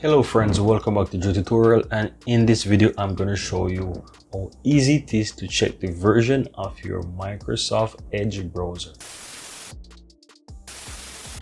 Hello friends, welcome back to Drew Tutorial, and in this video I'm going to show you how easy it is to check the version of your Microsoft Edge browser.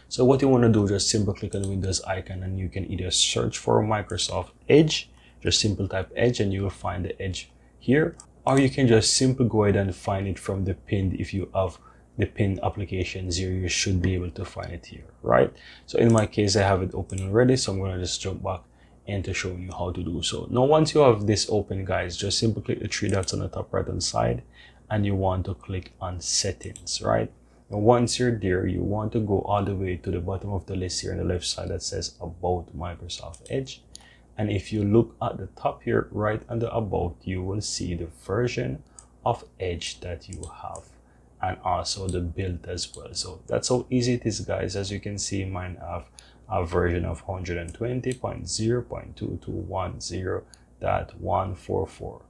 So what you want to do, just simply click on the Windows icon and you can either search for Microsoft Edge, just simple type Edge and you will find the Edge here, or you can just simply go ahead and find it from the pinned. If you have the pinned applications here, you should be able to find it here, right? So in my case I have it open already, so I'm going to just jump back into showing you how to do so. Now once you have this open, guys, just simply click the three dots on the top right hand side and you want to click on settings, right? And once you're there, you want to go all the way to the bottom of the list here on the left side that says About Microsoft Edge. And if you look at the top here, right under About, you will see the version of Edge that you have and also the build as well. So that's how easy it is, guys. As you can see, mine have a version of 120.0.2210.144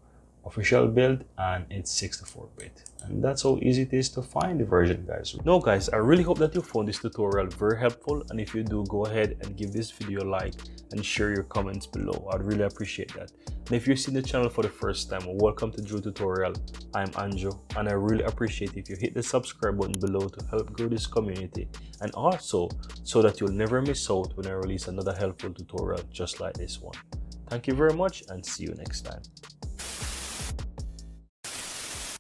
official build, and it's 64-bit, and that's how easy it is to find the version, guys. Now guys, I really hope that you found this tutorial very helpful, and if you do, go ahead and give this video a like and share your comments below. I'd really appreciate that. And if you're seeing the channel for the first time, welcome to Drew Tutorial. I'm Anjo, and I really appreciate if you hit the subscribe button below to help grow this community, and also so that you'll never miss out when I release another helpful tutorial just like this one. Thank you very much and see you next time.